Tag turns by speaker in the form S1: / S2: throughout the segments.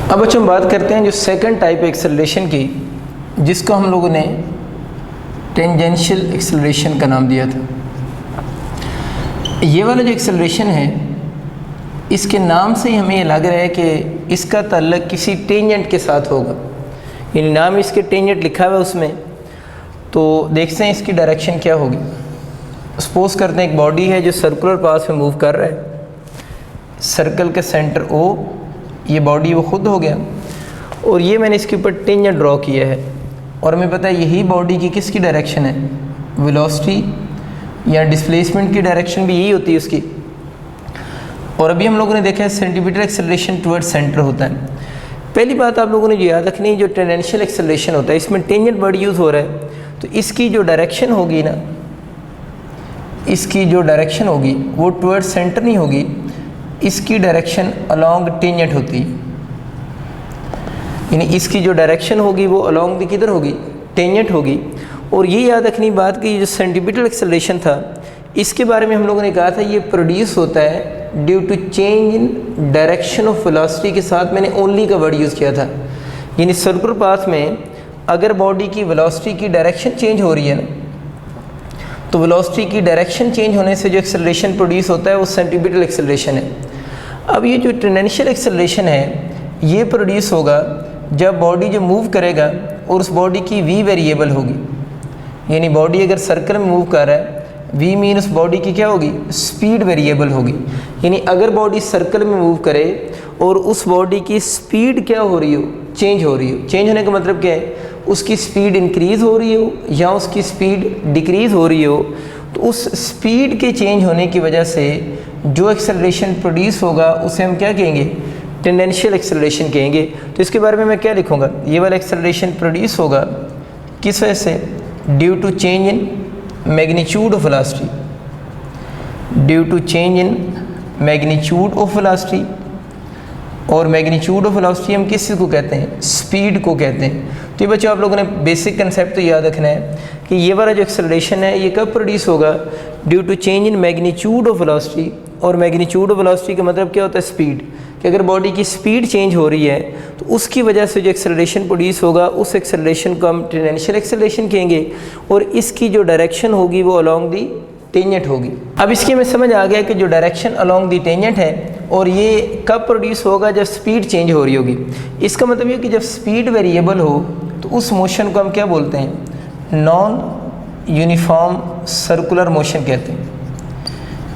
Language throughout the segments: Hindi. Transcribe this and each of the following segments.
S1: अब बच्चों हम बात करते हैं जो सेकंड टाइप एक्सेलरेशन की, जिसको हम लोगों ने टेंजेंशियल एक्सेलरेशन का नाम दिया था। ये वाला जो एक्सेलरेशन है, इसके नाम से ही हमें ये लग रहा है कि इसका ताल्लुक किसी टेंजेंट के साथ होगा, यानी नाम इसके टेंजेंट लिखा हुआ है उसमें। तो देखते हैं इसकी डायरेक्शन क्या होगी। सपोज करते हैं एक बॉडी है जो सर्कुलर पाथ में मूव कर रहा है, सर्कल के सेंटर ओ, ये बॉडी वो खुद हो गया, और ये मैंने इसके ऊपर टेंजेंट ड्रॉ किया है, और हमें पता है यही बॉडी की किसकी डायरेक्शन है, वेलोसिटी या डिस्प्लेसमेंट की डायरेक्शन भी यही होती है उसकी। और अभी हम लोगों ने देखा है सेंटीमीटर एक्सेलरेशन टुवर्ड सेंटर होता है। पहली बात आप लोगों ने जो याद रखनी है, जो टेंजेंशियल एक्सेलरेशन होता है इसमें टेंजेंट वर्ड यूज़ हो रहा है, तो इसकी जो डायरेक्शन होगी ना, इसकी जो डायरेक्शन होगी वो टुवर्ड सेंटर नहीं होगी, इसकी डायरेक्शन अलोंग टेंजेंट होती है। यानी इसकी जो डायरेक्शन होगी वो अलोंग द किधर होगी, टेंजेंट होगी। और ये याद रखनी बात कि जो सेंटीमीटर एक्सेलरेशन था, इसके बारे में हम लोगों ने कहा था ये प्रोड्यूस होता है due to change in direction of velocity के साथ मैंने ओनली का वर्ड यूज़ किया था। यानी सर्कुलर पाथ में अगर बॉडी की वेलोसिटी की डायरेक्शन चेंज हो रही है ना, तो वेलोसिटी की डायरेक्शन चेंज होने से जो एक्सेलरेशन प्रोड्यूस होता है वो सेंटीमीटर एक्सेलरेशन है। अब ये जो टेंजेंशियल एक्सेलरेशन है ये प्रोड्यूस होगा जब बॉडी जो मूव करेगा और उस बॉडी की वी वेरिएबल होगी। यानी बॉडी अगर सर्कल में मूव कर रहा है, वी मीन उस बॉडी की क्या होगी, स्पीड वेरिएबल होगी। यानी अगर बॉडी सर्कल में मूव करे और उस बॉडी की स्पीड क्या हो रही हो, चेंज हो रही हो, चेंज होने का मतलब क्या है, उसकी स्पीड इंक्रीज़ हो रही हो या उसकी स्पीड डिक्रीज़ हो रही हो, तो उस स्पीड के चेंज होने की वजह से जो एक्सेलरेशन प्रोड्यूस होगा उसे हम क्या कहेंगे, टेंजेंशियल एक्सेलरेशन कहेंगे। तो इसके बारे में मैं क्या लिखूँगा, ये वाला एक्सेलरेशन प्रोड्यूस होगा किस वजह से, due to change in magnitude of velocity, due to change in magnitude of velocity. और मैग्नीट्यूड ऑफ वेलोसिटी हम किस को कहते हैं, स्पीड को कहते हैं। तो ये बच्चों आप लोगों ने बेसिक कंसेप्ट तो याद रखना है कि ये वाला जो एक्सेलरेशन है ये कब प्रोड्यूस होगा, due to change in magnitude of velocity. और मैग्नीट्यूड ऑफ वेलोसिटी का मतलब क्या होता है, स्पीड, कि अगर बॉडी की स्पीड चेंज हो रही है तो उसकी वजह से जो एक्सेलरेशन प्रोड्यूस होगा उस एक्सेलरेशन को हम टेंजेंशियल एक्सेलरेशन कहेंगे, और इसकी जो डायरेक्शन होगी वो अलोंग दी टेंजेंट होगी। अब इसकी हमें समझ आ गया कि जो डायरेक्शन अलोंग दी टेंजेंट है, और ये कब प्रोड्यूस होगा, जब स्पीड चेंज हो रही होगी। इसका मतलब ये कि जब स्पीड वेरिएबल हो तो उस मोशन को हम क्या बोलते हैं, नॉन यूनिफॉर्म सर्कुलर मोशन कहते हैं।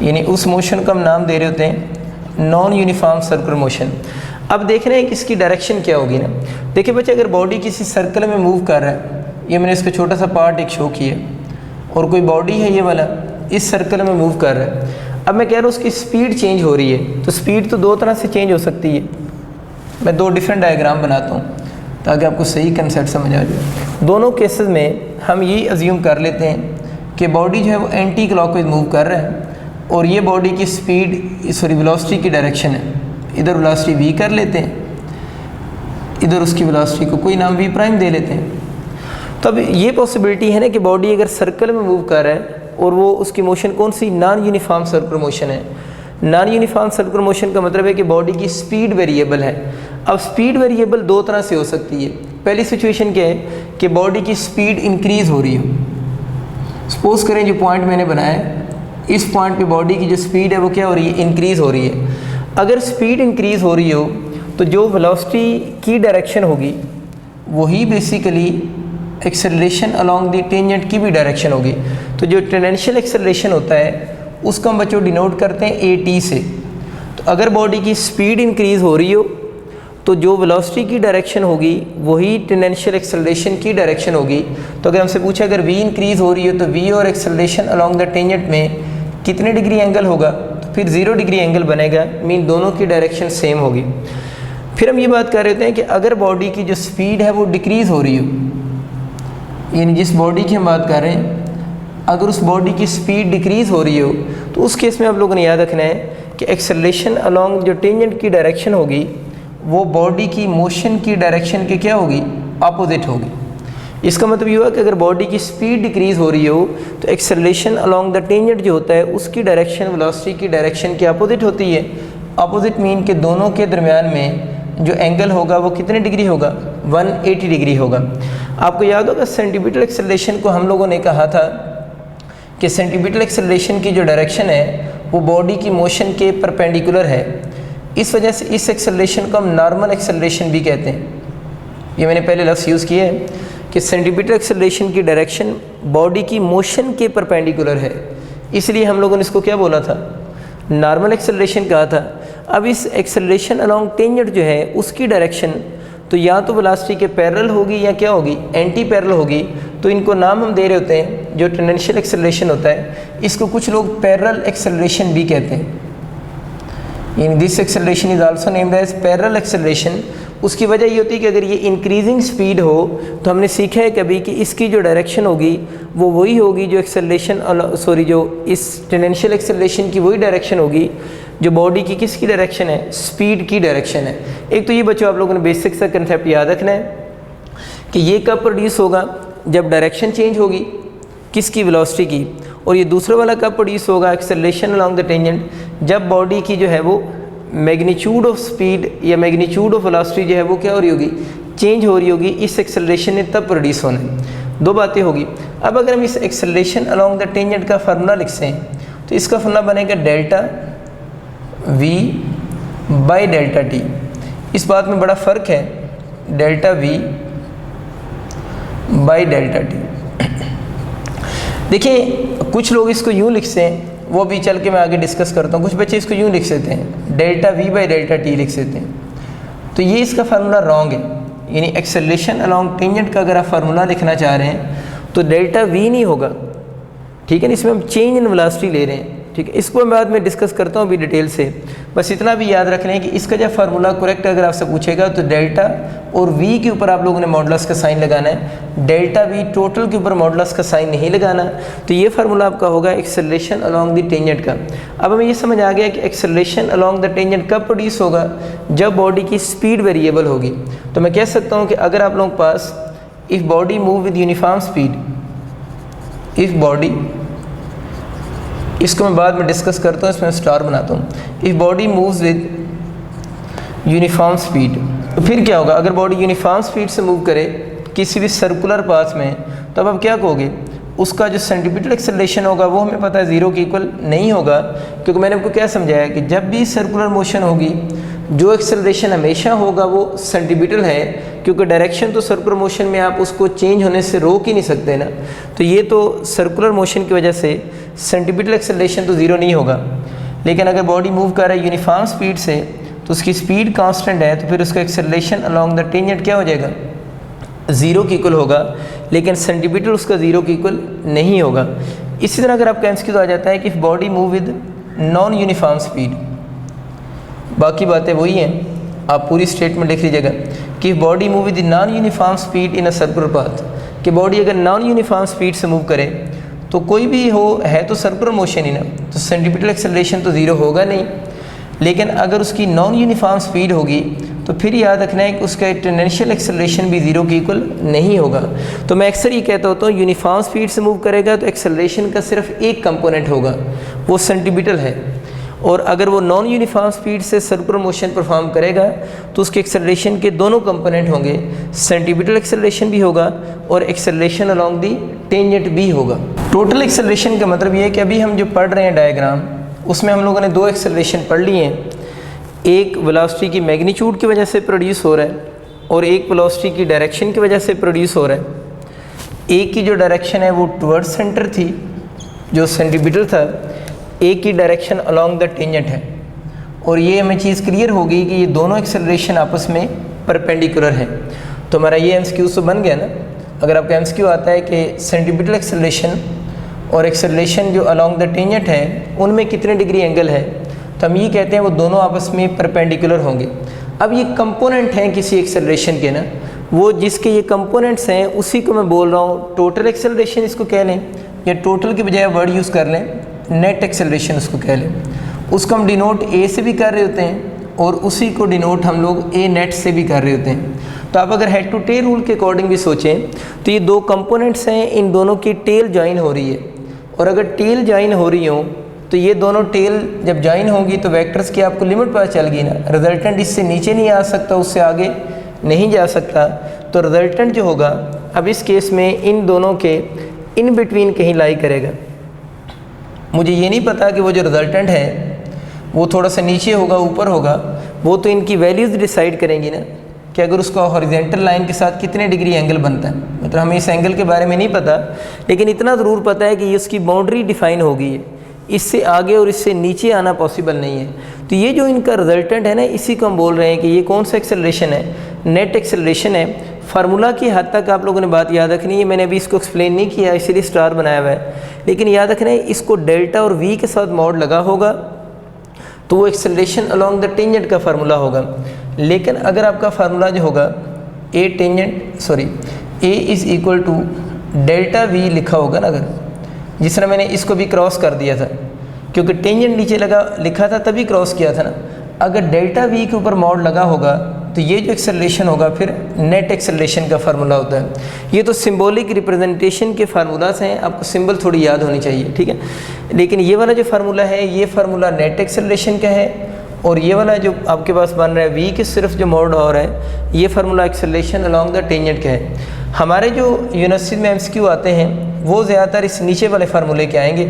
S1: यानी उस मोशन को हम नाम दे रहे होते हैं नॉन यूनिफॉर्म सर्कुलर मोशन। अब देख रहे हैं कि इसकी डायरेक्शन क्या होगी ना। देखिए बच्चे, अगर बॉडी किसी सर्कल में मूव कर रहा है, ये मैंने इसका छोटा सा पार्ट एक शो किया, और कोई बॉडी है ये वाला इस सर्कल में मूव कर रहा है। अब मैं कह रहा हूँ उसकी स्पीड चेंज हो रही है, तो स्पीड तो दो तरह से चेंज हो सकती है। मैं दो डिफरेंट डायग्राम बनाता हूँ ताकि आपको सही कंसेप्ट समझ आ जाए। दोनों केसेस में हम ये अज्यूम कर लेते हैं कि बॉडी जो है वो एंटी क्लॉकवाइज मूव कर रहा है, और ये बॉडी की स्पीड, सॉरी वेलोसिटी की डायरेक्शन है, इधर वेलोसिटी वी कर लेते हैं, इधर उसकी वेलोसिटी को कोई नाम वी प्राइम दे लेते हैं। तो अब ये पॉसिबिलिटी है ना कि बॉडी अगर सर्कल में मूव कर रहा है और वो उसकी मोशन कौन सी, नॉन यूनिफॉर्म सर्कुलर मोशन है। नॉन यूनिफॉर्म सर्कुलर मोशन का मतलब है कि बॉडी की स्पीड वेरिएबल है। अब स्पीड वेरिएबल दो तरह से हो सकती है। पहली सिचुएशन क्या है कि बॉडी की स्पीड इंक्रीज़ हो रही हो। सपोज करें जो पॉइंट मैंने बनाया है, इस पॉइंट पे बॉडी की जो स्पीड है वो क्या हो रही है, इंक्रीज़ हो रही है। अगर स्पीड इंक्रीज़ हो रही हो तो जो वेलोसिटी की डायरेक्शन होगी वही basically acceleration along the tangent की भी डायरेक्शन होगी। तो जो टेंजेंशियल एक्सेलरेशन होता है उसको हम बच्चों डिनोट करते हैं AT से। तो अगर बॉडी की स्पीड इंक्रीज़ हो रही हो तो जो वेलोसिटी की डायरेक्शन होगी वही टेंजेंशियल एक्सेलरेशन की डायरेक्शन होगी। तो अगर हमसे पूछा अगर V इंक्रीज़ हो रही हो तो V और एक्सेलरेशन अलोंग द टेंजेंट में कितने डिग्री एंगल होगा, तो फिर 0 डिग्री एंगल बनेगा, मीन दोनों की डायरेक्शन सेम होगी। फिर हम ये बात कर रहे थे कि अगर बॉडी की जो स्पीड है वो डिक्रीज़ हो रही हो, यानी जिस बॉडी की हम बात कर रहे हैं अगर उस बॉडी की स्पीड डिक्रीज़ हो रही हो तो उस केस में आप लोगों ने याद रखना है कि एक्सेलरेशन अलोंग जो टेंजेंट की डायरेक्शन होगी वो बॉडी की मोशन की डायरेक्शन के क्या होगी, अपोजिट होगी। इसका मतलब ये हुआ कि अगर बॉडी की स्पीड डिक्रीज़ हो रही हो तो एक्सेलरेशन अलोंग द टेंजेंट जो होता है उसकी डायरेक्शन वेलोसिटी की डायरेक्शन के अपोजिट होती है। अपोजिट मीन के दोनों के दरमियान में जो एंगल होगा वो कितने डिग्री होगा, 180 डिग्री होगा। आपको याद होगा सेंटीपिटल एक्सेलरेशन को हम लोगों ने कहा था कि सेंटीपिटल एक्सेलरेशन की जो डायरेक्शन है वो बॉडी की मोशन के परपेंडिकुलर है। इस वजह से इस एक्सेलरेशन को हम नॉर्मल एक्सेलरेशन भी कहते हैं। ये मैंने पहले लफ्ज़ यूज़ किया है कि सेंटीपिटल एक्सेलरेशन की डायरेक्शन बॉडी की मोशन के परपेंडिकुलर है, इसलिए हम लोगों ने इसको क्या बोला था, नॉर्मल एक्सेलरेशन कहा था। अब इस एक्सेलरेशन अलोंग टेंजेंट जो है उसकी डायरेक्शन तो या तो वेलोसिटी के पैरेलल होगी या क्या होगी, एंटी पैरेलल होगी। तो इनको नाम हम दे रहे होते हैं, जो टेंजेंशियल एक्सेलरेशन होता है इसको कुछ लोग पैरेलल एक्सेलरेशन भी कहते हैं। In this acceleration is also named as parallel acceleration. उसकी वजह ये होती है कि अगर ये इंक्रीजिंग स्पीड हो तो हमने सीखा है कभी कि इसकी जो डायरेक्शन होगी वो वही होगी जो जो इस टेंजेंशियल एक्सेलरेशन की वही डायरेक्शन होगी जो बॉडी की किसकी डायरेक्शन है, स्पीड की डायरेक्शन है। एक तो ये बच्चों आप लोगों ने बेसिक सा कंसेप्ट याद रखना है कि ये कब प्रोड्यूस होगा, जब डायरेक्शन चेंज होगी किसकी, वेलोसिटी की। और ये दूसरा वाला कब प्रोड्यूस होगा, एक्सेलरेशन अलोंग द टेंजेंट, जब बॉडी की जो है वो मैग्नीट्यूड ऑफ स्पीड या मैग्नीट्यूड ऑफ वेलोसिटी जो है वो क्या हो रही होगी, चेंज हो रही होगी। इस एक्सेलरेशन ने तब प्रोड्यूस होना है। दो बातें होगी। अब अगर हम इस एक्सेलरेशन अलोंग द टेंजेंट का फार्मूला लिखते हैं तो इसका फार्मूला बनेगा delta v by delta T. इस बात में बड़ा फ़र्क है, delta v by delta T. देखिए कुछ लोग इसको यूँ लिखते हैं, वो भी चल के मैं आगे डिस्कस करता हूँ। कुछ बच्चे इसको यूँ लिख सकते हैं, delta v by delta T लिख सकते हैं। तो ये इसका फार्मूला रॉन्ग है। यानी एक्सेलरेशन अलोंग टेंजेंट का अगर आप फार्मूला लिखना चाह रहे हैं तो डेल्टा v नहीं होगा, ठीक है ना। इसमें हम चेंज इन वेलोसिटी ले रहे हैं, ठीक है। इसको मैं बाद में डिस्कस करता हूँ अभी डिटेल से। बस इतना भी याद रख लें कि इसका जब फार्मूला करेक्ट अगर आपसे पूछेगा तो डेल्टा और v के ऊपर आप लोगों ने मॉडुलस का साइन लगाना है, डेल्टा v टोटल के ऊपर मॉडुलस का साइन नहीं लगाना। तो ये फार्मूला आपका होगा एक्सेलरेशन अलोंग द टेंजेंट का। अब हमें ये समझ आ गया कि एक्सेलरेशन अलोंग द टेंजेंट कब प्रोड्यूस होगा, जब बॉडी की स्पीड वेरिएबल होगी। तो मैं कह सकता हूँ कि अगर आप लोगों के पास if body move with uniform speed, if body, इसको मैं बाद में डिस्कस करता हूँ, इसमें स्टार बनाता हूँ। If body moves with uniform speed, तो फिर क्या होगा, अगर बॉडी यूनिफॉर्म स्पीड से मूव करे किसी भी सर्कुलर पाथ में, तो अब आप क्या कहोगे, उसका जो सेंटीपिटल एक्सेलरेशन होगा वो हमें पता है ज़ीरो के इक्वल नहीं होगा। क्योंकि मैंने आपको क्या समझाया कि जब भी सर्कुलर मोशन होगी जो एक्सेलरेशन हमेशा होगा वो सेंटीपिटल है, क्योंकि डायरेक्शन तो सर्कुलर मोशन में आप उसको चेंज होने से रोक ही नहीं सकते ना। तो ये तो सर्कुलर मोशन की वजह से सेंटीपिटल एक्सेलरेशन तो ज़ीरो नहीं होगा। लेकिन अगर बॉडी मूव कर रहा है यूनिफॉर्म स्पीड से तो उसकी स्पीड कांस्टेंट है, तो फिर उसका एक्सेलरेशन अलोंग द टेंजेंट क्या हो जाएगा, ज़ीरो के इक्वल होगा। लेकिन सेंटीपिटल उसका ज़ीरो के इक्वल नहीं होगा। इसी तरह अगर आपका एमसीक्यू आ जाता है कि body move with non uniform speed, बाकी बातें वही हैं, आप पूरी स्टेटमेंट लिख लीजिएगा कि body move with non uniform speed in a circular path, कि बॉडी अगर नॉन यूनिफॉर्म स्पीड से मूव करे तो कोई भी हो, है तो सर्कुलर मोशन ही ना, तो सेंटीपिटल एक्सेलरेशन तो ज़ीरो होगा नहीं। लेकिन अगर उसकी नॉन यूनिफॉर्म स्पीड होगी तो फिर याद रखना है कि उसका टेंजेंशियल एक्सेलरेशन भी ज़ीरो के इक्वल नहीं होगा। तो मैं अक्सर ये कहता होता हूँ यूनिफॉर्म स्पीड से मूव करेगा तो एक्सेलरेशन का सिर्फ एक कंपोनेंट होगा, वो सेंटीपिटल है। और अगर वो नॉन यूनिफॉर्म स्पीड से सर्कुलर मोशन परफॉर्म करेगा तो उसके एक्सेलरेशन के दोनों कंपोनेंट होंगे, सेंटीपिटल एक्सेलरेशन भी होगा और एक्सेलरेशन अलोंग दी टेंजेंट भी होगा। टोटल एक्सेलरेशन का मतलब ये है कि अभी हम जो पढ़ रहे हैं डायग्राम, उसमें हम लोगों ने दो एक्सेलरेशन पढ़ लिए हैं। एक वेलोसिटी की मैग्नीट्यूड की वजह से प्रोड्यूस हो रहा है और एक वेलोसिटी की डायरेक्शन की वजह से प्रोड्यूस हो रहा है। एक की जो डायरेक्शन है वो टुवर्ड्स सेंटर थी जो सेंटीपिटल था, एक की डायरेक्शन अलोंग द टेंजेंट है। और ये हमें चीज़ क्लियर होगी कि ये दोनों एक्सेलरेशन आपस में परपेंडिकुलर हैं। तो हमारा ये एमसीक्यू तो बन गया ना। अगर आपका एमसीक्यू आता है कि सेंटीपिटल एक्सेलरेशन और एक्सेलरेशन जो अलोंग द टेंजेंट है उनमें कितने डिग्री एंगल है, तो हम ये कहते हैं वो दोनों आपस में परपेंडिकुलर होंगे। अब ये कंपोनेंट हैं किसी एक्सेलरेशन के ना, वो जिसके ये कंपोनेंट्स हैं उसी को मैं बोल रहा हूँ टोटल एक्सेलरेशन इसको कह लें, या टोटल के बजाय वर्ड यूज़ कर लें नेट एक्सेलरेशन उसको कह लें। उसको हम डिनोट ए से भी कर रहे होते हैं और उसी को डिनोट हम लोग ए नेट से भी कर रहे होते हैं। तो आप अगर हेड टू टेल रूल के अकॉर्डिंग भी सोचें तो ये दो कंपोनेंट्स हैं, इन दोनों की टेल ज्वाइन हो रही है, और अगर टेल ज्वाइन हो रही हो तो ये दोनों टेल जब ज्वाइन होगी तो वेक्टर्स की आपको लिमिट पता चल गई ना, रिजल्टेंट इससे नीचे नहीं आ सकता, उससे आगे नहीं जा सकता, तो रिजल्टेंट जो होगा अब इस केस में इन दोनों के इन बिटवीन कहीं लाई करेगा। मुझे ये नहीं पता कि वो जो रिजल्टेंट है वो थोड़ा सा नीचे होगा ऊपर होगा, वो तो इनकी वैल्यूज़ डिसाइड करेंगी ना कि अगर उसका हॉरिजेंटल लाइन के साथ कितने डिग्री एंगल बनता है। मतलब हमें इस एंगल के बारे में नहीं पता, लेकिन इतना ज़रूर पता है कि ये उसकी बाउंड्री डिफ़ाइन हो गई है, इससे आगे और इससे नीचे आना पॉसिबल नहीं है। तो ये जो इनका रिजल्टेंट है ना, इसी को हम बोल रहे हैं कि ये कौन सा एक्सेलरेशन है, नेट एक्सेलरेशन है। फार्मूला की हद तक आप लोगों ने बात याद रखनी है, मैंने अभी इसको एक्सप्लेन नहीं किया इसीलिए स्टार बनाया हुआ है, लेकिन याद रखना है इसको डेल्टा और वी के साथ मॉड लगा होगा तो वो एक्सेलरेशन अलोंग द टेंजेंट का फार्मूला होगा। लेकिन अगर आपका फार्मूला जो होगा a is equal to delta v लिखा होगा ना, अगर जिस तरह मैंने इसको भी क्रॉस कर दिया था क्योंकि टेंजेंट नीचे लिखा था तभी क्रॉस किया था ना, अगर डेल्टा वी के ऊपर मॉड लगा होगा तो ये जो एक्सेलरेशन होगा फिर नेट एक्सेलरेशन का फार्मूला होता है। ये तो सिंबॉलिक रिप्रेजेंटेशन के फार्मूलाज हैं, आपको सिंबल थोड़ी याद होनी चाहिए, ठीक है। लेकिन ये वाला जो फार्मूला है ये फार्मूला नेट एक्सेलरेशन का है, और ये वाला जो आपके पास बन रहा है वी के सिर्फ जो मॉड और है ये formula acceleration along the tangent का है। हमारे जो यूनिवर्सिटी में एमसीक्यू आते हैं वो ज़्यादातर इस नीचे वाले फार्मूले के आएंगे,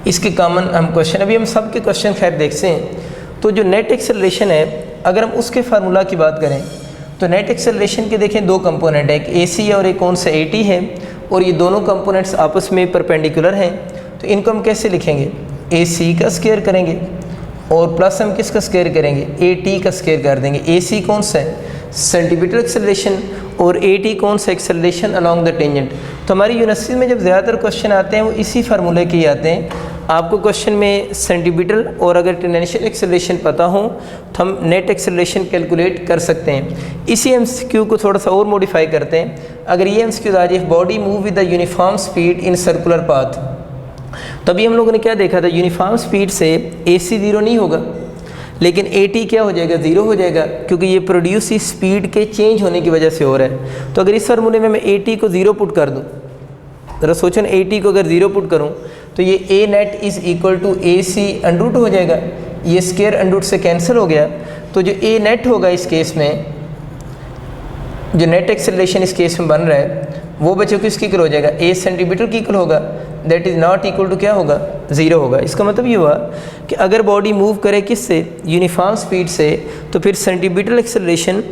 S1: इसके कॉमन हम क्वेश्चन अभी हम सब के क्वेश्चन खैर देखते हैं। तो जो नेट एक्सेलरेशन है अगर हम उसके फार्मूला की बात करें तो नेट एक्सेलरेशन के देखें दो कंपोनेंट है, एक AC है और एक कौन सा AT है, और ये दोनों कंपोनेंट्स आपस में परपेंडिकुलर हैं। तो इनको हम कैसे लिखेंगे, AC का स्क्वायर करेंगे और प्लस हम किसका स्क्वायर करेंगे, AT का स्क्वायर कर देंगे। AC कौन सा है, सेंटीमीटर एक्सेलरेशन, और AT कौन सा, एक्सेलरेशन अलोंग द टेंजेंट। तो हमारी यूनिवर्सिटी में जब ज़्यादातर क्वेश्चन आते हैं वो इसी फार्मूले के ही आते हैं। आपको क्वेश्चन में सेंटीमीटर और अगर टेंजेंशियल एक्सेलरेशन पता हो तो हम नेट एक्सेलरेशन कैलकुलेट कर सकते हैं। इसी MCQ को थोड़ा सा और मॉडिफाई करते हैं। अगर ये MCQ आ जाए, body move with the uniform speed in circular path, तभी हम लोगों ने क्या देखा था, यूनिफॉर्म स्पीड से AC ज़ीरो नहीं होगा लेकिन AT क्या हो जाएगा, ज़ीरो हो जाएगा, क्योंकि ये प्रोड्यूस इस स्पीड के चेंज होने की वजह से हो रहा है। तो अगर इस फार्मूले में मैं AT को ज़ीरो पुट कर दूँ, ज़रा सोचो ना, AT को अगर ज़ीरो पुट करूँ तो ये A net is equal to AC under root हो जाएगा, ये स्क्वायर अंडरूट से कैंसिल हो गया। तो जो A नेट होगा इस केस में, जो नेट एक्सेलरेशन इस केस में बन रहा है वो बच्चों किसकी इक्वल हो जाएगा, A सेंटीमीटर की इक्वल होगा, that is not equal to क्या होगा, ज़ीरो होगा। इसका मतलब ये हुआ कि अगर बॉडी मूव करे किससे, यूनिफॉर्म स्पीड से, तो फिर सेंटीमीटर एक्सेलरेशन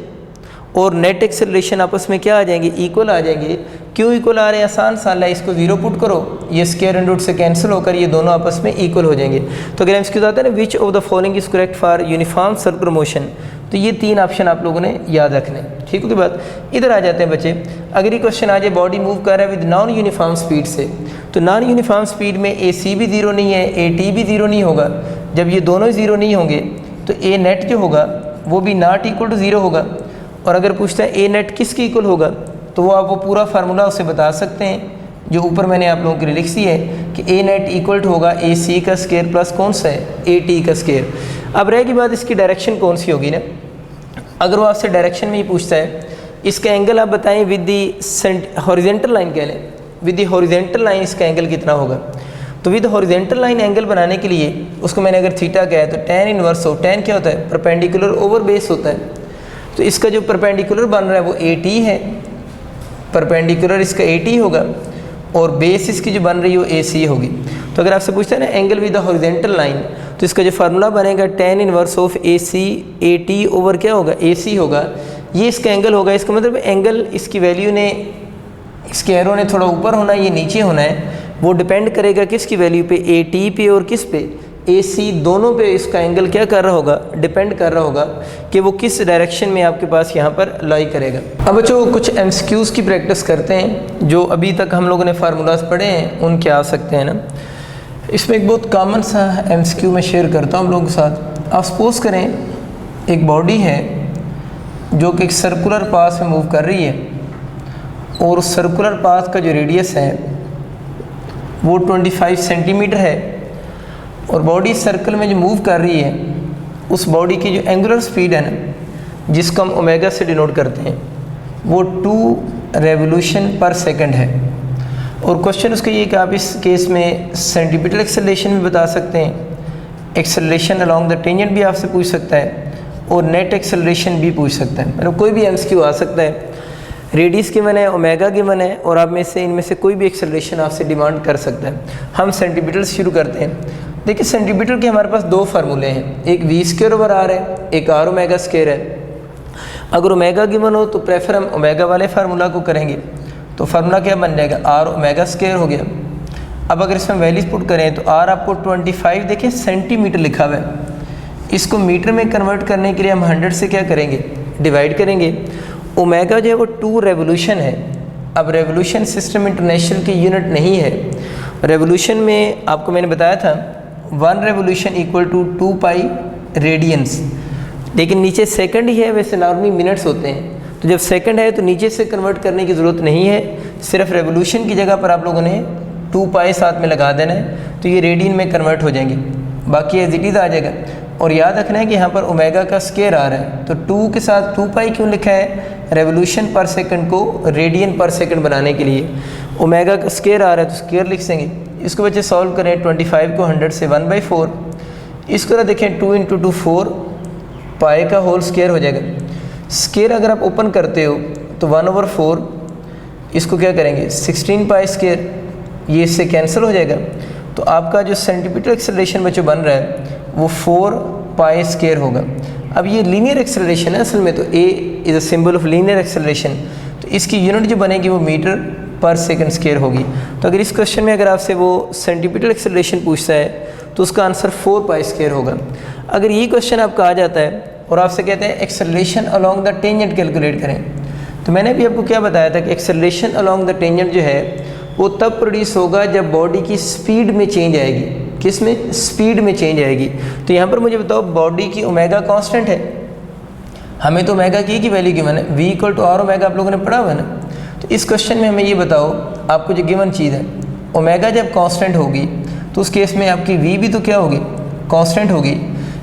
S1: और नेट एक्सेलरेशन आपस में क्या आ जाएंगे, इक्वल आ जाएंगे। क्यों इक्वल आ रहे हैं, आसान सा है, इसको ज़ीरो पुट करो, ये स्क्वायर अंडरूट से कैंसिल होकर ये दोनों आपस में इक्वल हो जाएंगे। तो अगर MCQ आता है ना, which of the following is correct for uniform circular motion, तो ये तीन ऑप्शन आप लोगों ने याद रखने, ठीक है। बात इधर आ जाते हैं बच्चे, अगर ये क्वेश्चन आ जाए बॉडी मूव कर रहा है विद नॉन यूनिफॉर्म स्पीड से, तो नॉन यूनिफॉर्म स्पीड में AC भी ज़ीरो नहीं है, AT भी ज़ीरो नहीं होगा। जब ये दोनों ज़ीरो नहीं होंगे तो A नेट जो होगा वो भी नॉट इक्वल टू ज़ीरो होगा। और अगर पूछता है A नेट किसकी इक्वल होगा, तो वो आप वो पूरा फार्मूला उसे बता सकते हैं जो ऊपर मैंने आप लोगों के लिए लिख दी है कि A नेट इक्वल टू होगा AC का स्क्वायर प्लस कौन सा है, AT का स्क्वायर। अब रहेगी बात इसकी डायरेक्शन कौन सी होगी ना, अगर वो आपसे डायरेक्शन में ही पूछता है इसका एंगल आप बताएं विद दी हॉरिजेंटल लाइन, कह लें विद दी हॉरिजेंटल लाइन इसका एंगल कितना होगा। तो विद हॉरिजेंटल लाइन एंगल बनाने के लिए उसको मैंने अगर थीटा कहा है तो tan इनवर्स हो, tan क्या होता है, परपेंडिकुलर ओवर बेस होता है। तो इसका जो परपेंडिकुलर बन रहा है वो AT है, परपेंडिकुलर इसका AT होगा, और बेस इसकी जो बन रही है वो AC होगी। तो अगर आपसे पूछता है ना angle with the horizontal line, तो इसका जो फार्मूला बनेगा tan inverse of AC AT over क्या होगा, AC होगा, ये इसका एंगल होगा। इसका मतलब एंगल इसकी वैल्यू ने, इसके एरो ने थोड़ा ऊपर होना है, ये नीचे होना है, वो डिपेंड करेगा किसकी वैल्यू पे, AT पे और किस पे, AC, दोनों पे इसका एंगल क्या कर रहा होगा, डिपेंड कर रहा होगा कि वो किस डायरेक्शन में आपके पास यहाँ पर लाई करेगा। अब बच्चों कुछ MCQs की प्रैक्टिस करते हैं जो अभी तक हम लोगों ने फार्मूलाज पढ़े हैं उनके आ सकते हैं ना। इसमें एक बहुत कॉमन सा MCQ मैं शेयर करता हूँ हम लोगों के साथ। आप सपोज करें एक बॉडी है जो कि एक सर्कुलर पाथ में मूव कर रही है, और उस सर्कुलर पाथ का जो रेडियस है वो 25 सेंटीमीटर है, और बॉडी सर्कल में जो मूव कर रही है उस बॉडी की जो एंगुलर स्पीड है ना जिसको हम ओमेगा से डिनोट करते हैं, वो 2 रेवोल्यूशन पर सेकंड है। और क्वेश्चन उसका ये कि आप इस केस में सेंटीपिटल एक्सेलरेशन भी बता सकते हैं, एक्सेलरेशन अलॉन्ग द टेंजेंट भी आपसे पूछ सकता है, और नेट एक्सेलरेशन भी पूछ सकता है। मतलब कोई भी एमसीक्यू आ सकता है। रेडियस गिवन है, ओमेगा गिवन है, और आप में से इनमें से कोई भी एक्सेलरेशन आपसे डिमांड कर सकता है। हम सेंटीपिटल से शुरू करते हैं। देखिए सेंटीपिटल के हमारे पास 2 फार्मूले हैं, एक v² है, एक r ओमेगा स्क्वायर है। अगर ओमेगा गिवन हो तो प्रेफर हम ओमेगा वाले फार्मूला को करेंगे, तो फार्मूला क्या बन जाएगा, r ओमेगा स्क्वायर हो गया। अब अगर इसमें वैल्यूज पुट करें तो r आपको 25 देखिए सेंटीमीटर लिखा हुआ है, इसको मीटर में कन्वर्ट करने के लिए हम 100 से क्या करेंगे, डिवाइड करेंगे। ओमेगा जो है वो 2 रेवोल्यूशन है। अब रेवोल्यूशन सिस्टम इंटरनेशनल की यूनिट नहीं है। रेवोल्यूशन में आपको मैंने बताया था 1 revolution equal to 2 pi radians, लेकिन नीचे सेकंड ही है, वैसे नॉर्मली मिनट्स होते हैं। तो जब सेकंड है तो नीचे से कन्वर्ट करने की ज़रूरत नहीं है, सिर्फ रेवोल्यूशन की जगह पर आप लोगों ने 2 पाई साथ में लगा देना है, तो ये रेडियन में कन्वर्ट हो जाएंगे, बाकी एज इट इज़ आ जाएगा। और याद रखना है कि यहाँ पर ओमेगा का स्केयर आ रहा है, तो 2 के साथ 2 पाई क्यों लिखा है, रेवोल्यूशन पर सेकंड को रेडियन पर सेकंड बनाने के लिए। ओमेगा का स्केयर आ रहा है तो स्केयर लिख देंगे। इसको बच्चे सॉल्व करें, 25 को 100 से 1/4, इसको ना देखें 2 × 2 4 पाई का होल स्केयर हो जाएगा। स्केयर अगर आप ओपन करते हो तो 1/4, इसको क्या करेंगे 16 पाई स्केयर, ये इससे कैंसिल हो जाएगा। तो आपका जो सेंटीपिटल एक्सेलरेशन बच्चों बन रहा है वो 4 पाई स्केयर होगा। अब ये लीनियर एक्सेलरेशन है असल में, तो A is a symbol of linear acceleration, तो इसकी यूनिट जो बनेगी वो मीटर पर सेकंड स्केयर होगी। तो अगर इस क्वेश्चन में अगर आपसे वो सेंटीपिटल एक्सेलरेशन पूछता है तो उसका आंसर 4 पाई स्केयर होगा। अगर ये क्वेश्चन आपका आ जाता है और आपसे कहते हैं acceleration along the tangent calculate करें, तो मैंने भी आपको क्या बताया था कि एक्सेलरेशन अलॉन्ग द टेंजेंट जो है वो तब प्रोड्यूस होगा जब बॉडी की स्पीड में चेंज आएगी। किस में, स्पीड में चेंज आएगी। तो यहाँ पर मुझे बताओ बॉडी की ओमेगा कांस्टेंट है, हमें तो ओमेगा की वैल्यू गिवन है, v = r ओमेगा आप लोगों ने पढ़ा हुआ है ना। तो इस क्वेश्चन में हमें ये बताओ आपको जो गिवन चीज़ है, ओमेगा जब कांस्टेंट होगी तो उस केस में आपकी v भी तो क्या होगी, कांस्टेंट होगी,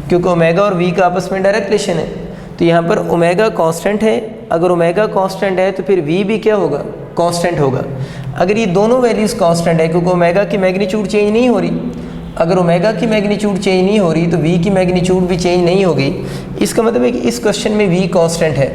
S1: क्योंकि ओमेगा और v का आपस में डायरेक्ट रिलेशन है। तो यहाँ पर ओमेगा कांस्टेंट है, अगर ओमेगा कांस्टेंट है तो फिर v भी क्या होगा, कांस्टेंट होगा। अगर ये दोनों वैल्यूज़ कांस्टेंट है, क्योंकि ओमेगा की मैग्नीट्यूड चेंज नहीं हो रही, अगर ओमेगा की मैग्नीट्यूड चेंज नहीं हो रही तो v की मैग्नीट्यूड भी चेंज नहीं होगी। इसका मतलब है कि इस क्वेश्चन में v कांस्टेंट है।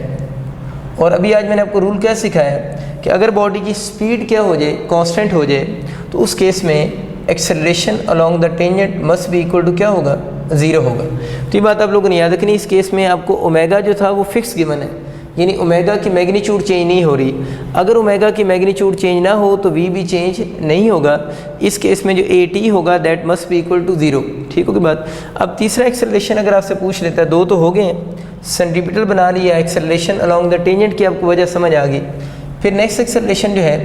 S1: और अभी आज मैंने आपको रूल क्या सिखाया कि अगर बॉडी की स्पीड क्या हो जाए, कांस्टेंट हो जाए, तो उस केस में acceleration along the tangent must be equal to क्या होगा, 0 होगा। तो ये बात आप लोगों ने याद रखनी। इस केस में आपको ओमेगा जो था वो फिक्स गिवन है, यानी ओमेगा की मैग्नीट्यूड चेंज नहीं हो रही। अगर ओमेगा की मैग्नीट्यूड चेंज ना हो तो v भी चेंज नहीं होगा। इस केस में जो at होगा that must be equal to 0। ठीक होगी बात। अब तीसरा एक्सेलरेशन अगर आपसे पूछ लेता है, 2 तो हो गए हैं, सेंटीपिटल बना लिया, एक्सेलरेशन अलॉन्ग द टेंजेंट की आपको वजह समझ आ गई। फिर नेक्स्ट एक्सेलरेशन जो है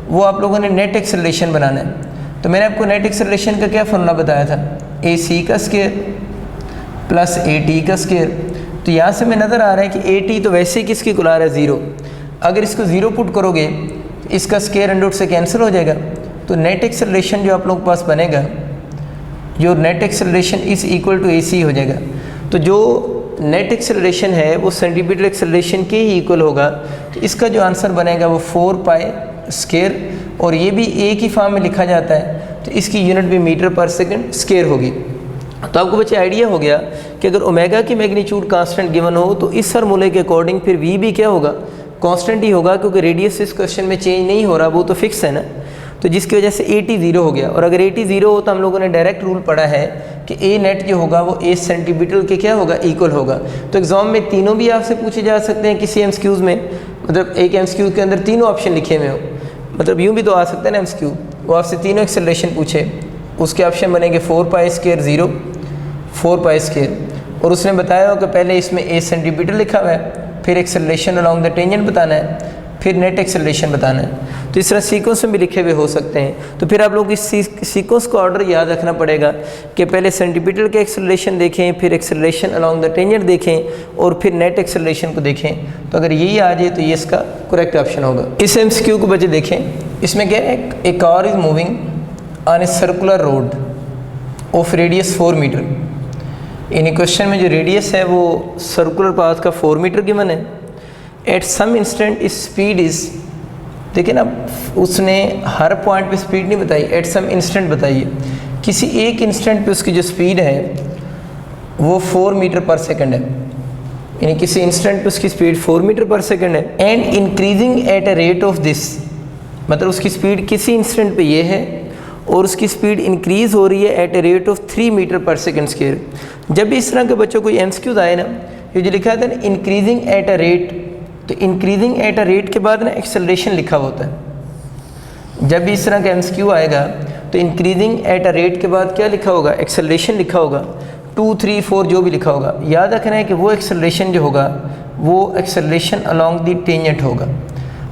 S1: वो आप लोगों ने नेट एक्सेलरेशन बनाना है। तो मैंने आपको नेट एक्सेलरेशन का क्या फॉर्मूला बताया था, ac का स्क्वायर प्लस at का स्क्वायर। तो यहाँ से हमें नज़र आ रहा है कि at तो वैसे ही किसकी को ला रहा है, 0। अगर इसको 0 पुट करोगे तो इसका स्क्वायर अंडर से कैंसिल हो जाएगा। तो नेट एक्सेलरेशन जो आप लोगों के पास बनेगा, जो net acceleration is equal to ac हो जाएगा। तो जो नेट एक्सेलरेशन है वो सेंटीपिटल एक्सेलरेशन के ही इक्वल होगा। तो इसका जो आंसर बनेगा वो 4 पाई स्क्वायर, और ये भी a की फॉर्म में लिखा जाता है, तो इसकी यूनिट भी मीटर पर सेकंड स्क्वायर होगी। तो आपको बच्चे आइडिया हो गया कि अगर ओमेगा की मैग्नीट्यूड कांस्टेंट गिवन हो तो इस फार्मूले के अकॉर्डिंग फिर v भी क्या होगा, कांस्टेंट ही होगा, क्योंकि रेडियस इस क्वेश्चन में चेंज नहीं हो रहा, वो तो फिक्स है ना। तो जिसकी वजह से at 0 हो गया। और अगर at 0 हो तो हम लोगों ने डायरेक्ट रूल पढ़ा है कि a नेट जो होगा वो a सेंटीपिटल के क्या होगा, इक्वल होगा। तो एग्जाम में तीनों भी आपसे पूछे जा सकते हैं किसी एमसीक्यूज़ में, मतलब एक एमसीक्यू के अंदर तीनों ऑप्शन लिखे हुए हो, मतलब यूँ भी तो आ सकता है ना एमसीक्यू, वो आपसे तीनों एक्सेलरेशन पूछे, उसके ऑप्शन बनेंगे 4 पाई स्क्वायर 0, 4 पाई स्क्वायर, और उसने बताया हो कि पहले इसमें a सेंटीमीटर लिखा हुआ है, फिर एक्सेलरेशन अलॉन्ग द टेंजेंट बताना है, फिर नेट एक्सेलरेशन बताना है। तो इस तरह सीक्वेंस में भी लिखे हुए हो सकते हैं। तो फिर आप लोग इस सीक्वेंस का ऑर्डर याद रखना पड़ेगा कि पहले सेंटीमीटर के एक्सेलरेशन देखें, फिर एक्सेलरेशन अलॉन्ग द टेंजेंट देखें, और फिर नेट एक्सेलरेशन को देखें। तो अगर यही आ जाए तो ये इसका करेक्ट ऑप्शन होगा। इस एमसीक्यू को बच्चे देखें, इसमें क्या है, एक car is moving on a circular road of radius 4 metre. In question में जो रेडियस है वो सर्कुलर पाथ का 4 मीटर गिवन है। At some instant speed is, देखिए ना उसने हर पॉइंट पे स्पीड नहीं बताई, एट सम इंस्टेंट बताइए। किसी एक इंस्टेंट पे उसकी जो स्पीड है वो 4 मीटर पर सेकंड है, यानी किसी इंस्टेंट पे उसकी स्पीड 4 मीटर पर सेकंड है। And increasing at a rate of this, मतलब उसकी स्पीड किसी इंस्टेंट पे ये है और उसकी स्पीड इंक्रीज़ हो रही है at a rate of 3 metre per second square. जब भी इस तरह के बच्चों को एमसीक्यूज आए ना, ये जो लिखा था ना इंक्रीजिंग एट अ रेट, तो इंक्रीजिंग एट अ रेट के बाद ना एक्सेलरेशन लिखा होता है। जब भी इस तरह का एमसीक्यू आएगा तो इंक्रीजिंग एट अ रेट के बाद क्या लिखा होगा, एक्सेलरेशन लिखा होगा, 2, 3, 4 जो भी लिखा होगा। याद रखना है कि वो एक्सेलरेशन जो होगा वो एक्सेलरेशन अलोंग दी टेंजेंट होगा।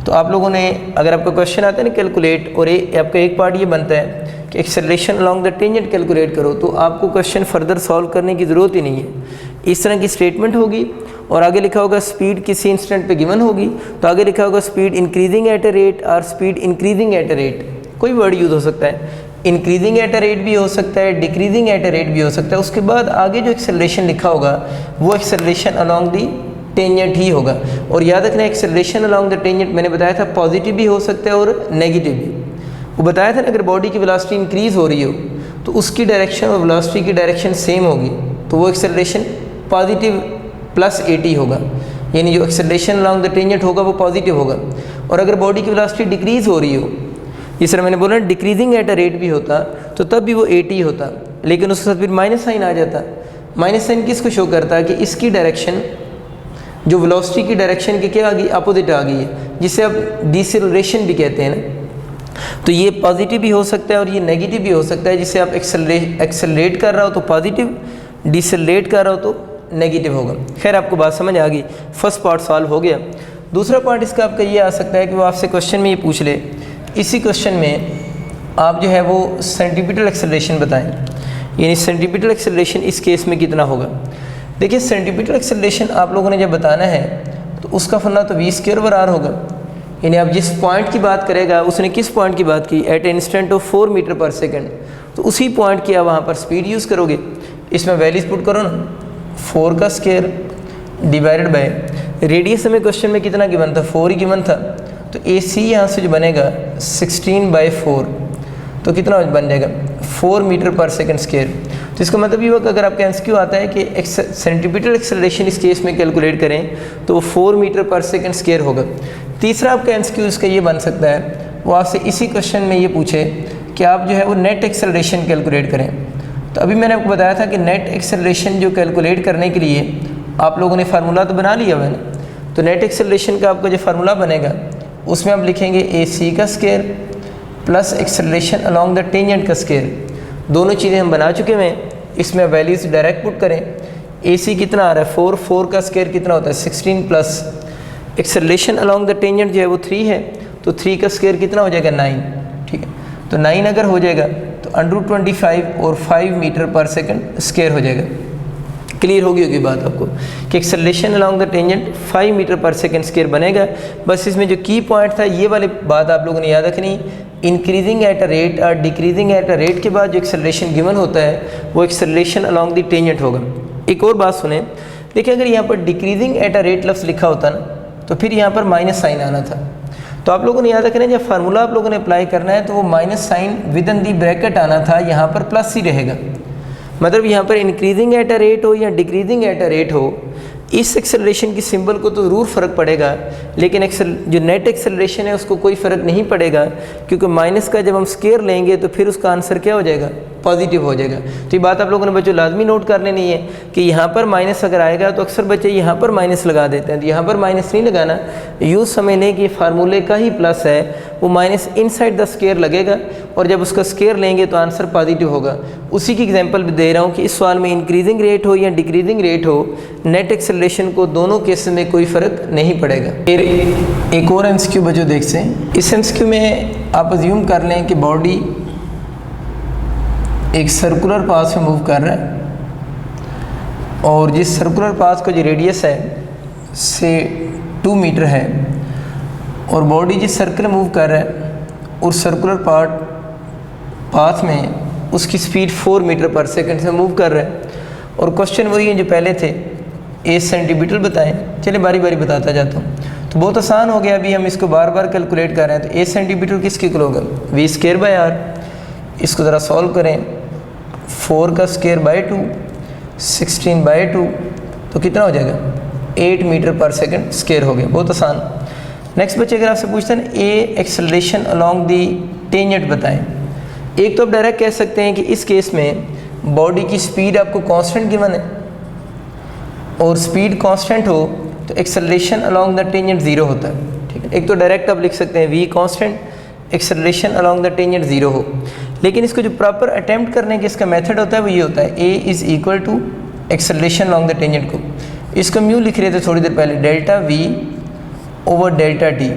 S1: तो आप लोगों ने, अगर आपका क्वेश्चन आता है ना कैलकुलेट, और आपका एक पार्ट ये बनता है कि acceleration along the tangent calculate करो, तो आपको क्वेश्चन फर्दर सॉल्व करने की ज़रूरत ही नहीं है। इस तरह की स्टेटमेंट होगी और आगे लिखा होगा स्पीड किसी इंस्टेंट पे गिवन होगी, तो आगे लिखा होगा speed increasing at a rate और speed increasing at a rate, कोई वर्ड यूज़ हो सकता है, इंक्रीजिंग एट अ रेट भी हो सकता है, डिक्रीजिंग एट अ रेट भी हो सकता है। उसके बाद आगे जो एक्सेलरेशन लिखा होगा वो एक्सेलरेशन अलोंग दी टेंजेंट ही होगा। और याद रखना एक्सेलरेशन अलोंग द टेंजेंट मैंने बताया था पॉजिटिव भी हो सकता है और नेगेटिव भी। वो बताया था ना अगर बॉडी की वेलोसिटी इंक्रीज़ हो रही हो तो उसकी डायरेक्शन और वेलोसिटी की डायरेक्शन सेम होगी, तो वो एक्सेलरेशन पॉजिटिव प्लस 80 होगा, यानी जो एक्सेलरेशन अलोंग द टेंजेंट होगा वो पॉजिटिव होगा। और अगर बॉडी की वेलोसिटी डिक्रीज़ हो रही हो, जिस तरह मैंने बोला डिक्रीजिंग एट अ रेट भी होता तो तब भी वो 80 होता, लेकिन उसके साथ फिर माइनस साइन आ जाता। माइनस साइन किसको शो करता है कि इसकी डायरेक्शन जो वेलोसिटी की डायरेक्शन की क्या आ गई, अपोजिट आ गई है, जिसे अब डिसेलरेशन भी कहते हैं ना। तो ये पॉजिटिव भी हो सकता है और ये नेगेटिव भी हो सकता है, जिसे आप एक्सेलरेट कर रहा हो तो पॉजिटिव, डिसेलरेट कर रहा हो तो नेगेटिव होगा। खैर आपको बात समझ आ गई, फर्स्ट पार्ट सॉल्व हो गया। दूसरा पार्ट इसका आपका ये आ सकता है कि वो आपसे क्वेश्चन में ये पूछ ले, इसी क्वेश्चन में आप जो है वो सेंटीपिटल एक्सेलरेशन बताएं, यानी सेंटीपिटल एक्सेलरेशन इस केस में कितना होगा। देखिए सेंटीपिटल एक्सेलरेशन आप लोगों ने जब बताना है तो उसका फंडा तो v² होगा, यानी आप जिस पॉइंट की बात करेगा, उसने किस पॉइंट की बात की, at instant of 4 metre per second, तो उसी पॉइंट की आप वहाँ पर स्पीड यूज़ करोगे। इसमें वैल्यूज पुट करो ना, 4 का स्क्वायर डिवाइडेड बाय रेडियस, हमें क्वेश्चन में कितना गिवन था, 4 ही गिवन था, तो ए सी यहाँ से जो बनेगा 16/4, तो कितना बन जाएगा 4 मीटर पर सेकंड स्क्वायर। तो इसका मतलब ये हुआ कि अगर आपका एमसीक्यू आता है कि सेंटीपिटल एक्सेलरेशन इस केस में कैलकुलेट करें तो वो 4 मीटर पर सेकंड स्क्वायर होगा। तीसरा आपका एमसीक्यू इसका ये बन सकता है, वो आपसे इसी क्वेश्चन में ये पूछे कि आप जो है वो नेट एक्सेलरेशन कैलकुलेट करें। तो अभी मैंने आपको बताया था कि नेट एक्सेलरेशन जो कैलकुलेट करने के लिए आप लोगों ने फार्मूला तो बना लिया मैंने, तो नेट एक्सेलरेशन का आपका जो फार्मूला बनेगा उसमें आप लिखेंगे ए सी का square plus acceleration along the tangent का स्क्वायर। दोनों चीज़ें हम बना चुके हैं, इसमें वैल्यूज डायरेक्ट पुट करें। ए सी कितना आ रहा है 4, 4 का स्क्वायर कितना होता है 16 plus acceleration along the tangent जो है वो 3 है, तो 3 का स्क्वायर कितना हो जाएगा 9, ठीक है। तो 9 अगर हो जाएगा तो √25 और 5 मीटर पर सेकंड स्क्वायर हो जाएगा। क्लियर होगी बात आपको कि acceleration along the tangent 5 metre per second square बनेगा। बस इसमें जो की पॉइंट था ये वाली बात आप लोगों ने याद रखनी, इंक्रीजिंग एट अ रेट और डिक्रीजिंग एट अ रेट के बाद जो एक्सेलरेशन गिवन होता है वो एक्सेलरेशन अलोंग द टेंजेंट होगा। एक और बात सुने, देखिए अगर यहाँ पर डिक्रीजिंग एट अ रेट लफ्ज़ लिखा होता ना तो फिर यहाँ पर माइनस साइन आना था। तो आप लोगों ने याद रखना जब फार्मूला आप लोगों ने अप्लाई करना है तो वो माइनस साइन विद इन दी ब्रैकेट आना था, यहाँ पर प्लस ही रहेगा। मतलब यहाँ पर इंक्रीजिंग एट अ रेट हो या डिक्रीजिंग एट अ रेट हो, इस एक्सेलरेशन की सिंबल को तो ज़रूर फ़र्क पड़ेगा, लेकिन जो नेट एक्सेलरेशन है उसको कोई फ़र्क नहीं पड़ेगा, क्योंकि माइनस का जब हम स्केयर लेंगे तो फिर उसका आंसर क्या हो जाएगा, पॉजिटिव हो जाएगा। तो ये बात आप लोगों ने बच्चों लाजमी नोट कर लेनी है कि यहाँ पर माइनस अगर आएगा तो अक्सर बच्चे यहाँ पर माइनस लगा देते हैं, तो यहाँ पर माइनस नहीं लगाना, यूज़ समझ लें कि फार्मूले का ही प्लस है, वो माइनस इनसाइड द स्केयर लगेगा और जब उसका स्केयर लेंगे तो आंसर पॉजिटिव होगा। उसी की एग्जांपल भी दे रहा हूँ कि इस सवाल में इंक्रीजिंग रेट हो या डिक्रीजिंग रेट हो, नेट एक्सेलरेशन को दोनों केस में कोई फ़र्क नहीं पड़ेगा। फिर एक और एमसीक्यू बच्चों देख से, इस एमसीक्यू में आप अज्यूम कर लें कि बॉडी एक सर्कुलर पाथ में मूव कर रहा है और जिस सर्कुलर पाथ का जो रेडियस है से 2 मीटर है और बॉडी जिस सर्कल में मूव कर रहा है उस सर्कुलर पाथ में उसकी स्पीड 4 मीटर पर सेकंड से मूव कर रहा है और क्वेश्चन वही है जो पहले थे, ए सेंटीमीटर बताएं। चलिए बारी बारी बताता जाता हूँ। तो बहुत आसान हो गया, अभी हम इसको बार बार कैलकुलेट कर रहे हैं। तो ए सेंटीमीटर किसके इक्वल होगा, वी स्क्वायर बाय आर। इसको ज़रा सॉल्व करें, 4 का स्क्वायर बाय 2, 16 बाय 2, तो कितना हो जाएगा 8 मीटर पर सेकंड स्क्वायर हो गया। बहुत आसान। नेक्स्ट बच्चे अगर आपसे पूछते हैं ए एक्सेलरेशन अलोंग दी टेंजेंट बताएं। एक तो आप डायरेक्ट कह सकते हैं कि इस केस में बॉडी की स्पीड आपको कांस्टेंट गिवन है और स्पीड कांस्टेंट हो तो एक्सेलरेशन अलोंग द टेंजेंट 0 होता है। ठीक है, एक तो डायरेक्ट आप लिख सकते हैं v constant, acceleration along the tangent 0 हो। लेकिन इसको जो प्रॉपर अटेम्प्ट करने का इसका मेथड होता है वो ये होता है, a is equal to acceleration along the tangent को इसको म्यू लिख रहे थे थोड़ी देर पहले, delta v over delta t.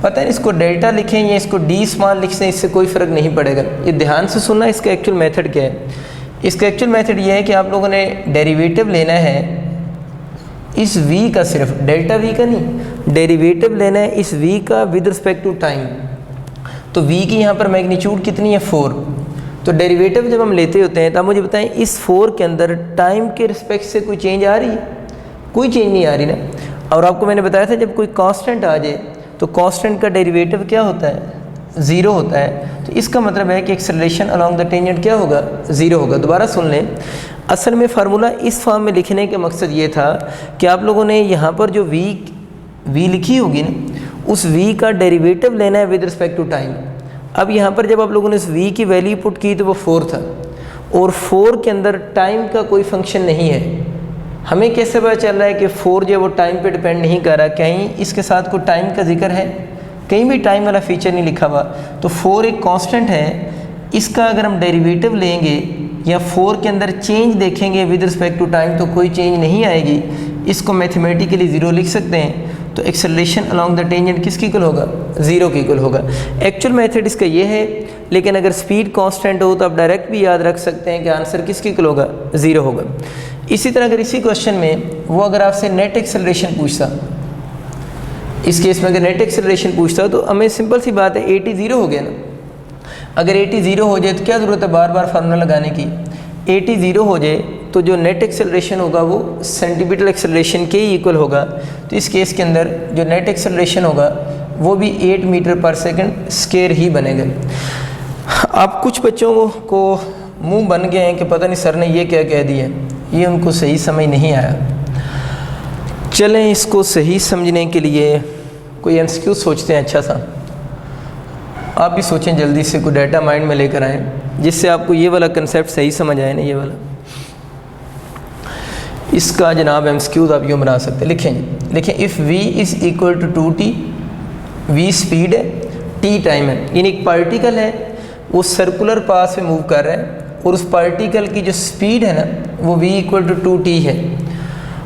S1: पता है इसको डेल्टा लिखें या इसको डी स्मॉल लिख दें, इससे कोई फ़र्क नहीं पड़ेगा। ये ध्यान से सुनना, इसका एक्चुअल मेथड क्या है। इसका एक्चुअल मेथड ये है कि आप लोगों ने डेरिवेटिव लेना है इस v का, सिर्फ डेल्टा v का नहीं, डेरिवेटिव लेना है इस v का विद रिस्पेक्ट टू टाइम। तो v की यहाँ पर मैग्नीट्यूड कितनी है 4। तो डेरिवेटिव जब हम लेते होते हैं तो आप मुझे बताएं इस 4 के अंदर टाइम के रिस्पेक्ट से कोई चेंज आ रही है, कोई चेंज नहीं आ रही ना। और आपको मैंने बताया था जब कोई कांस्टेंट आ जाए तो कांस्टेंट का डेरिवेटिव क्या होता है, 0 होता है। तो इसका मतलब है कि एक्सेलरेशन अलोंग द टेंजेंट क्या होगा, 0 होगा। दोबारा सुन लें, असल में फार्मूला इस फॉर्म में लिखने का मकसद ये था कि आप लोगों ने यहाँ पर जो v लिखी होगी ना, उस v का डेरिवेटिव लेना है विद रिस्पेक्ट टू टाइम। अब यहाँ पर जब आप लोगों ने इस v की वैल्यू पुट की तो वो 4 था और 4 के अंदर टाइम का कोई फंक्शन नहीं है। हमें कैसे पता चल रहा है कि 4 जो है वो टाइम पे डिपेंड नहीं कर रहा, कहीं इसके साथ कोई टाइम का जिक्र है, कहीं भी टाइम वाला फीचर नहीं लिखा हुआ। तो 4 एक कांस्टेंट है, इसका अगर हम डेरिवेटिव लेंगे या 4 के अंदर चेंज देखेंगे विद रिस्पेक्ट टू टाइम तो कोई चेंज नहीं आएगी। इसको मैथमेटिकली 0 लिख सकते हैं। तो एक्सेलरेशन अलोंग द टेंजेंट किसकी इक्वल होगा, 0 के इक्वल होगा। एक्चुअल मेथड इसका ये है, लेकिन अगर स्पीड कांस्टेंट हो तो आप डायरेक्ट भी याद रख सकते हैं कि आंसर किसकी इक्वल होगा, 0 होगा। इसी तरह अगर इसी क्वेश्चन में वो अगर आपसे नेट एक्सेलरेशन पूछता, इस केस में अगर नेट एक्सेलरेशन पूछता तो हमें सिंपल सी बात है 80 0 हो गया ना। अगर 80 0 हो जाए तो क्या ज़रूरत है बार बार फार्मूला लगाने की। 80 0 हो जाए तो जो नेट एक्सेलरेशन होगा वो सेंटीमीटर एक्सेलरेशन के ही इक्वल होगा। तो इस केस के अंदर जो नेट एक्सेलरेशन होगा वो भी 8 मीटर पर सेकंड स्क्वायर ही बनेगा। आप कुछ बच्चों को मुंह बन गए हैं कि पता नहीं सर ने ये क्या कह दिया, ये उनको सही समझ नहीं आया। चलें इसको सही समझने के लिए कोई एमसीक्यू सोचते हैं अच्छा सा। आप भी सोचें जल्दी से, कोई डाटा माइंड में लेकर आएँ जिससे आपको ये वाला कंसेप्ट सही समझ आए ना। ये वाला इसका जनाब एमसीक्यूज आप यूँ बना सकते हैं। लिखें if v is equal to 2t, v speed है, t टाइम है, यानी एक पार्टिकल है वो सर्कुलर पाथ में मूव कर रहा है और उस पार्टिकल की जो स्पीड है ना वो v इक्वल टू 2t है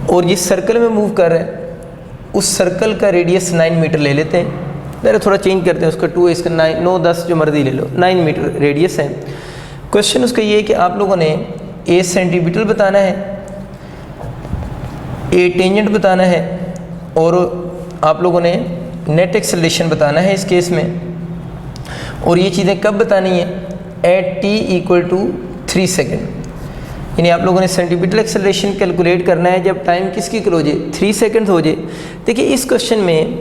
S1: और जिस सर्कल में मूव कर रहा है उस सर्कल का रेडियस 9 मीटर ले लेते हैं। मेरा थोड़ा चेंज करते हैं, उसका 2 है, इसका 9 9 10 जो मर्जी ले लो, 9 मीटर रेडियस है। क्वेश्चन उसका ये है कि आप लोगों ने ए सेंटीमीटर बताना है, ए टेंजेंट बताना है और आप लोगों ने नेट एक्सेलरेशन बताना है इस केस में। और ये चीज़ें कब बतानी है, at t equal to 3 second. यानी आप लोगों ने सेंटीमीटर एक्सेलरेशन कैलकुलेट करना है जब टाइम किसकी इक्वल हो जाए, 3 सेकेंड हो जाए। देखिए इस क्वेश्चन में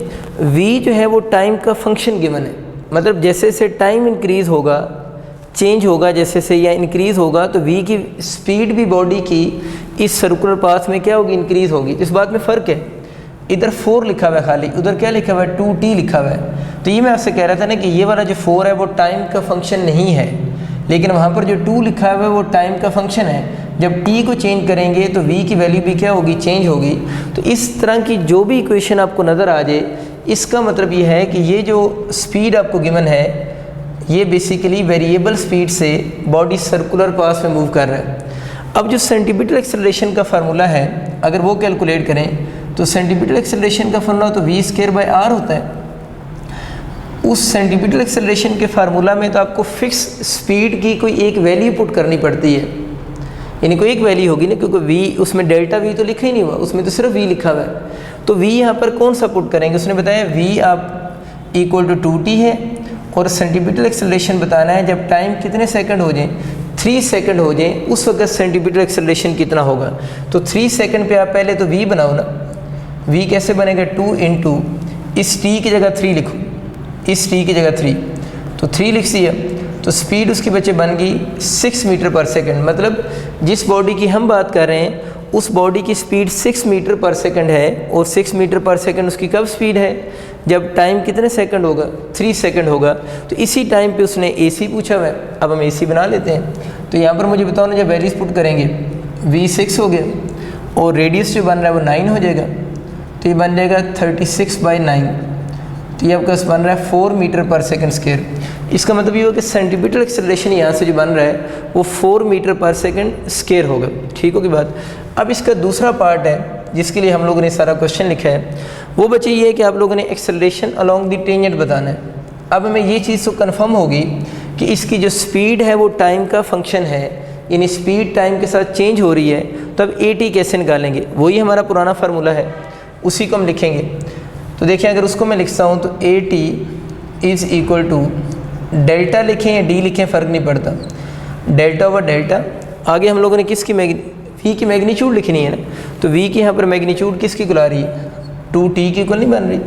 S1: v जो है वो टाइम का फंक्शन गिवन है, मतलब जैसे जैसे टाइम इंक्रीज़ होगा, चेंज होगा जैसे से या इंक्रीज़ होगा तो v की स्पीड भी बॉडी की इस सर्कुलर पाथ में क्या होगी, इंक्रीज़ होगी। इस बात में फ़र्क है, इधर 4 लिखा हुआ है खाली, उधर क्या लिखा हुआ है 2t लिखा हुआ है। तो ये मैं आपसे कह रहा था ना कि ये वाला जो 4 है वो टाइम का फंक्शन नहीं है, लेकिन वहाँ पर जो 2 लिखा हुआ है वो टाइम का फंक्शन है। जब t को चेंज करेंगे तो v की वैल्यू भी क्या होगी, चेंज होगी। तो इस तरह की जो भी इक्वेशन आपको नज़र आ जाए, इसका मतलब ये है कि ये जो स्पीड आपको गिवन है ये बेसिकली वेरिएबल स्पीड से बॉडी सर्कुलर पाथ में मूव कर रहा है। अब जो सेंटीमीटर एक्सेलरेशन का फार्मूला है अगर वो कैलकुलेट करें तो सेंटीमीटर एक्सेलरेशन का फार्मूला तो v स्क्वायर बाय r होता है। उस सेंटीमीटर एक्सेलरेशन के फार्मूला में तो आपको फिक्स स्पीड की कोई एक वैल्यू पुट करनी पड़ती है, यानी कोई एक वैल्यू होगी ना, क्योंकि v उसमें डेल्टा v तो लिखा ही नहीं हुआ, उसमें तो सिर्फ v लिखा हुआ है। तो v यहाँ पर कौन सा पुट करेंगे, उसने बताया v आप इक्वल टू 2t है और सेंटीमीटर एक्सेलरेशन बताना है जब टाइम कितने सेकंड हो जाए, 3 सेकंड हो जाए उस वक्त सेंटीमीटर एक्सेलरेशन कितना होगा। तो 3 सेकंड पे आप पहले तो v बनाओ ना, v कैसे बनेगा 2 इंटू इस t की जगह 3 लिखो, इस t की जगह 3, तो 3 लिख दिया। तो स्पीड उसकी बच्चे बन गई 6 मीटर पर सेकंड, मतलब जिस बॉडी की हम बात कर रहे हैं उस बॉडी की स्पीड 6 मीटर पर सेकंड है, और 6 मीटर पर सेकंड उसकी कब स्पीड है, जब टाइम कितने सेकंड होगा 3 सेकंड होगा। तो इसी टाइम पे उसने AC पूछा हुआ है, अब हम AC बना लेते हैं। तो यहाँ पर मुझे बताओ ना, जब वैल्यूज पुट करेंगे v 6 हो गया और रेडियस जो बन रहा है वो 9 हो जाएगा, तो ये बन जाएगा 36/9, तो ये आपका बन रहा है 4 मीटर पर सेकंड स्क्वायर। इसका मतलब ये होगा कि सेंटीमीटर एक्सेलरेशन यहाँ से जो बन रहा है वो 4 मीटर पर सेकंड स्क्वायर होगा। ठीक होगी बात। अब इसका दूसरा पार्ट है जिसके लिए हम लोगों ने सारा क्वेश्चन लिखा है, वो बच्चे ये है कि आप लोगों ने एक्सेलरेशन अलोंग द टेंजेंट बताना है। अब हमें ये चीज़ तो कन्फर्म होगी कि इसकी जो स्पीड है वो टाइम का फंक्शन है, यानी स्पीड टाइम के साथ चेंज हो रही है, तो अब AT कैसे निकालेंगे, वही हमारा पुराना फार्मूला है, उसी को हम लिखेंगे। तो देखिए अगर उसको मैं लिखता हूँ तो AT is equal to delta लिखें या D लिखें फ़र्क नहीं पड़ता, डेल्टा ओवर डेल्टा। आगे हम लोगों ने किसकी V की मैग्नीट्यूड लिखनी है ना, तो V की यहाँ पर मैग्नीट्यूड किसकी इक्वल आ रही है, 2T की इक्वल नहीं बन रही।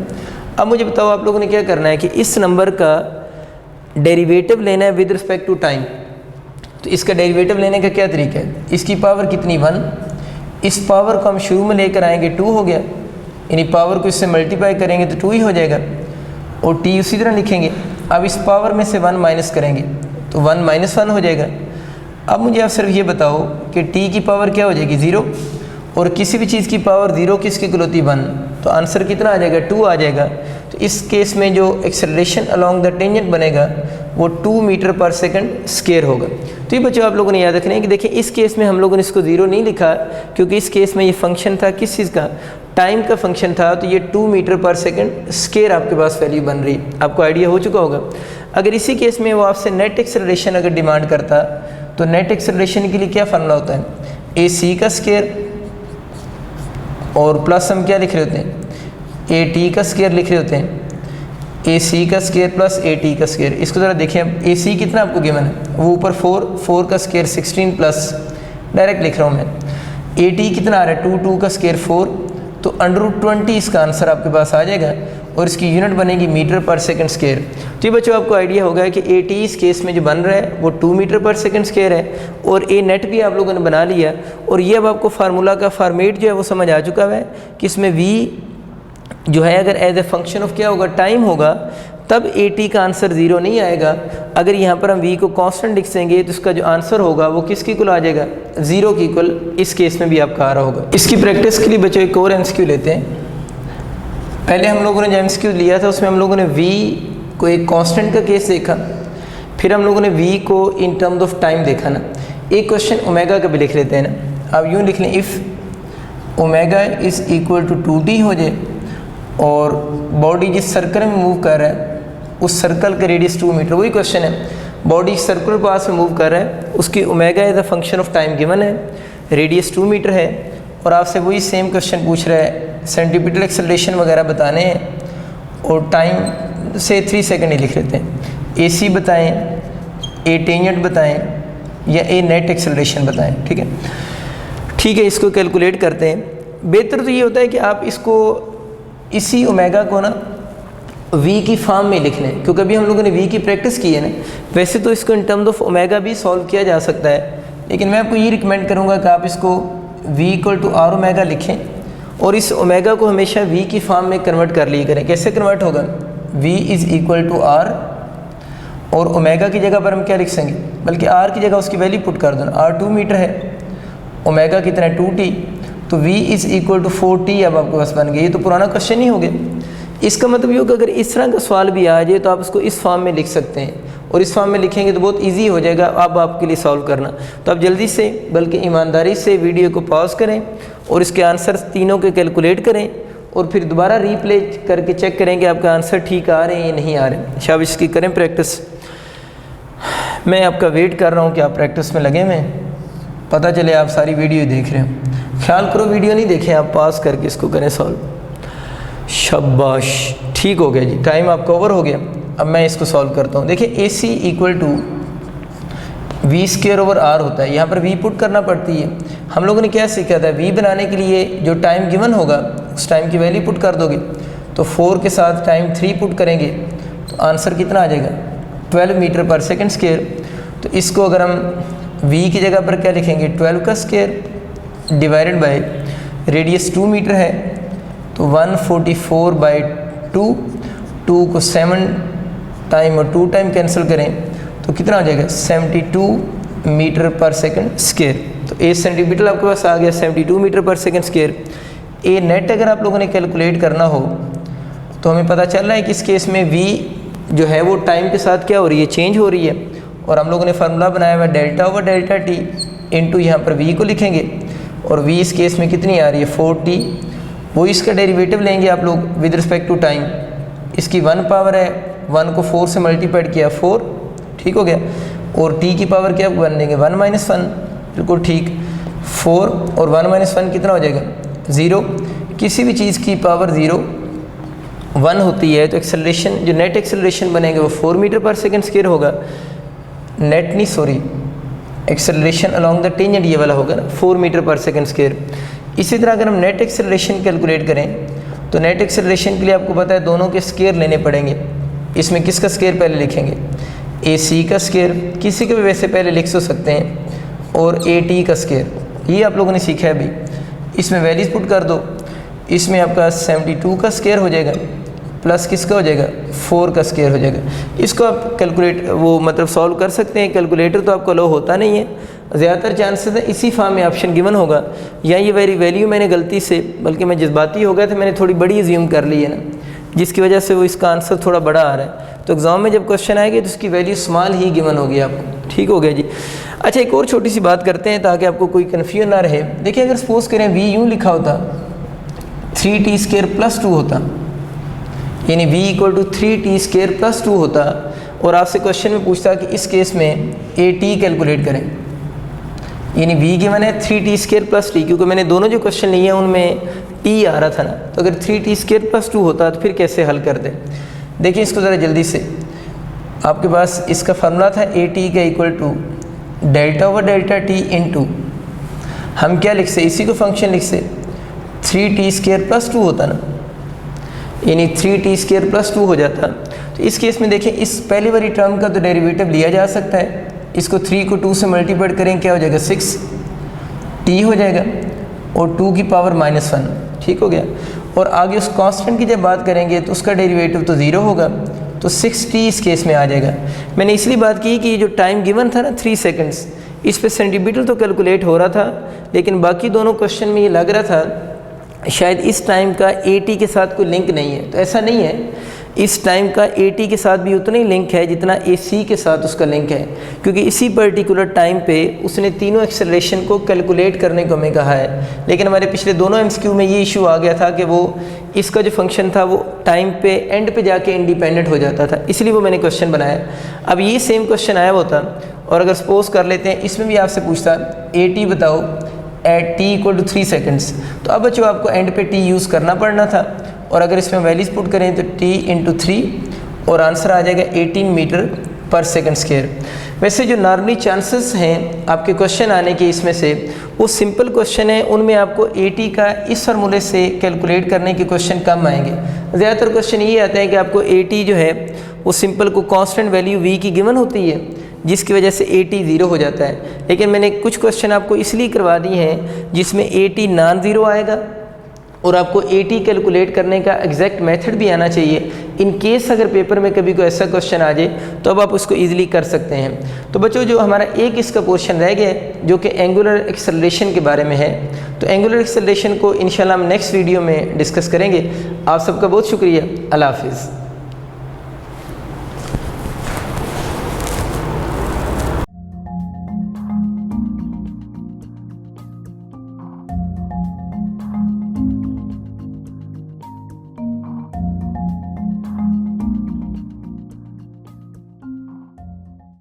S1: अब मुझे बताओ आप लोगों ने क्या करना है कि इस नंबर का डेरिवेटिव लेना है विद रिस्पेक्ट टू टाइम। तो इसका डेरिवेटिव लेने का क्या तरीका है, इसकी पावर कितनी 1, इस पावर को हम शुरू में लेकर आएंगे 2 हो गया, यानी पावर को इससे मल्टीप्लाई करेंगे तो 2 ही हो जाएगा, और T उसी तरह लिखेंगे। अब इस पावर में से 1 माइनस करेंगे तो 1 - 1 हो जाएगा। अब मुझे आप सिर्फ ये बताओ कि T की पावर क्या हो जाएगी 0, और किसी भी चीज़ की पावर 0 किसकी इक्वल होती है 1, तो आंसर कितना आ जाएगा 2 आ जाएगा। तो इस केस में जो एक्सेलरेशन अलोंग द टेंजेंट बनेगा वो 2 मीटर पर सेकंड स्क्वायर होगा। तो ये बच्चों आप लोगों ने याद रखना है कि देखिए इस केस में हम लोगों ने इसको 0 नहीं लिखा, क्योंकि इस केस में ये फंक्शन था किस चीज़ का, टाइम का फंक्शन था, तो ये 2 मीटर पर सेकंड स्क्वायर आपके पास वैल्यू बन रही, आपको आइडिया हो चुका होगा। अगर इसी केस में वो आपसे नेट एक्सेलरेशन अगर डिमांड करता, तो नेट एक्सेलरेशन के लिए क्या फार्मूला होता है, AC का स्क्वायर और प्लस हम क्या लिख रहे होते हैं, AT का स्क्वायर लिख रहे होते हैं, AC का स्क्वायर प्लस AT का स्क्वायर। इसको ज़रा देखिए, अब AC कितना आपको गिवन है, वो ऊपर 4 का स्क्वायर 16 प्लस डायरेक्ट लिख रहा हूँ मैं। AT कितना आ रहा है 2 का स्क्वायर 4, तो √20 इसका आंसर आपके पास आ जाएगा, और इसकी यूनिट बनेगी मीटर पर सेकंड स्क्वायर। तो ये बच्चों आपको आइडिया होगा कि AT इस केस में जो बन रहा है वो 2 मीटर पर सेकंड स्क्वायर है, और A नेट भी आप लोगों ने बना लिया, और ये अब आपको फार्मूला का फॉर्मेट जो है वो समझ आ चुका है कि इसमें V जो है अगर एज ए फंक्शन ऑफ क्या होगा टाइम होगा, तब AT का आंसर 0 नहीं आएगा। अगर यहाँ पर हम V को कांस्टेंट लिख देंगे तो इसका जो आंसर होगा वो किसकी इक्वल आ जाएगा, 0 की इक्वल। इस केस में भी आपका आ रहा होगा। इसकी प्रैक्टिस के लिए बच्चों एक और MCQ लेते हैं। पहले हम लोगों ने जो MCQ लिया था उसमें हम लोगों ने V को एक कांस्टेंट का केस देखा, फिर हम लोगों ने V को इन टर्म्स ऑफ टाइम देखा ना। एक क्वेश्चन ओमेगा का भी लिख लेते हैं ना। अब यूँ लिख लें, if omega is equal to 2T हो जाए और बॉडी जिस सर्कल में मूव कर रहा है उस सर्कल का रेडियस 2 मीटर, वही क्वेश्चन है, बॉडी सर्कुलर पाथ में मूव कर रहा है, उसकी omega as a function of time given है, रेडियस 2 मीटर है, और आपसे वही सेम क्वेश्चन पूछ रहा है, सेंटीमीटर एक्सेलरेशन वगैरह बताने हैं, और टाइम से 3 सेकंड ही लिख लेते हैं। AC बताएं, A टेंजेंट बताएं, या A नेट एक्सेलरेशन बताएं। ठीक है, ठीक है, इसको कैलकुलेट करते हैं। बेहतर तो ये होता है कि आप इसको इसी ओमेगा को ना V की फॉर्म में लिख लें, क्योंकि अभी हम लोगों ने V की प्रैक्टिस की है ना। वैसे तो इसको इन टर्म्स ऑफ ओमेगा भी सॉल्व किया जा सकता है, लेकिन मैं आपको ये रिकमेंड करूँगा कि आप इसको V = R ओमेगा लिखें, और इस ओमेगा को हमेशा V की फॉर्म में कन्वर्ट कर लिया करें। कैसे कन्वर्ट होगा, V = R, और ओमेगा की जगह पर हम क्या लिख सकेंगे, बल्कि R की जगह उसकी वैल्यू पुट कर दो ना। R 2 मीटर है, ओमेगा कितना है 2T, तो V = 4T अब आपके पास बन गया। ये तो पुराना क्वेश्चन ही हो गया। इसका मतलब ये होगा अगर इस तरह का सवाल भी आ जाए तो आप इसको इस फॉर्म में लिख सकते हैं, और इस फॉर्म में लिखेंगे तो बहुत इजी हो जाएगा अब आपके लिए सॉल्व करना। तो आप जल्दी से बल्कि ईमानदारी से वीडियो को पॉज करें और इसके आंसर तीनों के कैलकुलेट करें, और फिर दोबारा रीप्ले करके चेक करें कि आपका आंसर ठीक आ रहे हैं या नहीं आ रहे हैं। शाबाश, इसकी करें प्रैक्टिस। मैं आपका वेट कर रहा हूँ कि आप प्रैक्टिस में लगे हुए, पता चले आप सारी वीडियो देख रहे हो। ख्याल करो वीडियो नहीं देखें, आप पास करके इसको करें सॉल्व। शाबाश, ठीक हो गया जी, टाइम आपका ओवर हो गया। अब मैं इसको सॉल्व करता हूँ। देखिए AC = v square over r होता है, यहाँ पर वी पुट करना पड़ती है। हम लोगों ने क्या सीखा था, वी बनाने के लिए जो टाइम गिवन होगा उस टाइम की वैल्यू पुट कर दोगे, तो 4 के साथ टाइम 3 पुट करेंगे तो आंसर कितना आ जाएगा 12 मीटर पर सेकेंड स्क्वायर। तो इसको अगर हम v की जगह पर क्या लिखेंगे 12 का square divided by radius 2 metre है तो 144 बाई 2 को 7 टाइम और 2 टाइम कैंसिल करें तो कितना आ जाएगा 72 मीटर पर सेकंड स्क्वायर। तो ए सेंटीमीटर आपके पास आ गया 72 मीटर पर सेकंड स्क्वायर। ए नेट अगर आप लोगों ने कैलकुलेट करना हो तो हमें पता चल रहा है कि इस केस में वी जो है वो टाइम के साथ क्या हो रही है, चेंज हो रही है। और हम लोगों ने फार्मूला बनाया हुआ delta over delta T into यहाँ पर वी को लिखेंगे और वी इस केस में कितनी आ रही है 4t। वो इसका डेरिवेटिव लेंगे आप लोग विद रिस्पेक्ट टू टाइम। इसकी 1 पावर है, 1 को 4 से मल्टीप्लाइड किया 4, ठीक हो गया। और t की पावर क्या बन देंगे 1 माइनस 1, बिल्कुल ठीक। 4 और 1 माइनस 1 कितना हो जाएगा 0। किसी भी चीज़ की पावर 0 1 होती है तो एक्सेलरेशन जो नेट एक्सेलरेशन बनेगा वो 4 मीटर पर सेकेंड स्क्वायर होगा। नेट नहीं sorry acceleration along the tangent ये वाला होगा ना 4 मीटर पर सेकेंड स्क्वायर। इसी तरह अगर हम नेट एक्सेलरेशन कैलकुलेट करें तो नेट एक्सेलरेशन के लिए आपको पता है दोनों के स्क्वायर लेने पड़ेंगे। इसमें किसका स्क्वायर पहले लिखेंगे AC का स्क्वायर, किसी के भी वैसे पहले लिख सकते हैं, और AT का स्क्वायर, ये आप लोगों ने सीखा है अभी। इसमें वैल्यूज पुट कर दो, इसमें आपका 72 का स्क्वायर हो जाएगा प्लस किसका हो जाएगा 4 का स्क्वायर हो जाएगा। इसको आप कैलकुलेट वो मतलब सॉल्व कर सकते हैं, कैलकुलेटर तो आपको लो होता नहीं है, ज़्यादातर चांसेस है इसी फॉर्म में ऑप्शन गिवन होगा। या ये वैल्यू मैंने गलती से, बल्कि मैं जज्बाती हो गया था, मैंने थोड़ी बड़ी अज्यूम कर ली है ना, जिसकी वजह से वो इसका आंसर थोड़ा बड़ा आ रहा है। तो एग्ज़ाम में जब क्वेश्चन आएगा तो उसकी वैल्यू स्मॉल ही गिवन होगी आपको, ठीक हो गया जी। अच्छा एक और छोटी सी बात करते हैं ताकि आपको कोई कन्फ्यूजन ना रहे। देखिए अगर सपोज करें v यूँ लिखा होता 3t स्क्वायर प्लस 2 होता, यानी v equal to 3t square plus 2 होता, और आपसे क्वेश्चन में पूछता कि इस केस में AT कैलकुलेट करें, यानी v गिवन है 3t स्क्वायर प्लस t, क्योंकि मैंने दोनों जो क्वेश्चन लिए हैं उनमें t आ रहा था ना, तो अगर 3t स्क्वायर प्लस 2 होता तो फिर कैसे हल कर दें। देखिए इसको ज़रा जल्दी से, आपके पास इसका फार्मूला था AT का equal to delta over delta t into, हम क्या लिख से इसी को फंक्शन लिख से 3t स्क्वायर प्लस 2 होता ना, यानी 3t स्क्वायर प्लस 2 हो जाता। तो इस केस में देखिए इस पहली वाली टर्म का तो डेरिवेटिव लिया जा सकता है, इसको 3 को 2 से मल्टीप्लाइड करें क्या हो जाएगा 6t हो जाएगा और 2 की पावर -1, ठीक हो गया। और आगे उस कांस्टेंट की जब बात करेंगे तो उसका डेरिवेटिव तो 0 होगा, तो 6t इस केस में आ जाएगा। मैंने इसलिए बात की कि जो टाइम गिवन था ना 3 सेकंड्स, इस पे सेंटीमीटर तो कैलकुलेट हो रहा था, लेकिन बाकी दोनों क्वेश्चन में ये लग रहा था शायद इस टाइम का AT के साथ कोई लिंक नहीं है। तो ऐसा नहीं है, इस टाइम का AT के साथ भी उतना ही लिंक है जितना AC के साथ उसका लिंक है, क्योंकि इसी पर्टिकुलर टाइम पे उसने तीनों एक्सेलरेशन को कैलकुलेट करने को हमें कहा है। लेकिन हमारे पिछले दोनों MCQ में ये इशू आ गया था कि वो इसका जो फंक्शन था वो टाइम पे एंड पे जाके इंडिपेंडेंट हो जाता था, इसलिए वो मैंने क्वेश्चन बनाया। अब ये सेम क्वेश्चन आया होता, और अगर सपोज कर लेते हैं इसमें भी आपसे पूछता AT बताओ at t equal to 3 seconds, तो अब बच्चों आपको एंड पे t यूज़ करना पड़ना था, और अगर इसमें वैल्यूज पुट करें तो t इंटू 3 और आंसर आ जाएगा 18 मीटर पर सेकंड स्क्वायर। वैसे जो नॉर्मली चांसेस हैं आपके क्वेश्चन आने के इसमें से वो सिंपल क्वेश्चन है, उनमें आपको AT का इस फार्मूले से कैलकुलेट करने के क्वेश्चन कम आएंगे। ज़्यादातर क्वेश्चन ये आते हैं कि आपको AT जो है वो सिंपल को कांस्टेंट वैल्यू v की गिवन होती है, जिसकी वजह से AT 0 हो जाता है। लेकिन मैंने कुछ क्वेश्चन आपको इसलिए करवा दी हैं जिसमें AT नॉन ज़ीरो आएगा, और आपको AT कैलकुलेट करने का एग्जैक्ट मेथड भी आना चाहिए। इन केस अगर पेपर में कभी कोई ऐसा क्वेश्चन आ जाए तो अब आप उसको ईजिली कर सकते हैं। तो बच्चों जो हमारा एक इसका पोर्शन रह गया है जो कि एंगुलर एक्सेलरेशन के बारे में है, तो एंगुलर एक्सेलरेशन को इंशाल्लाह हम नेक्स्ट वीडियो में डिस्कस करेंगे। आप सबका बहुत शुक्रिया। अल्लाह हाफिज़।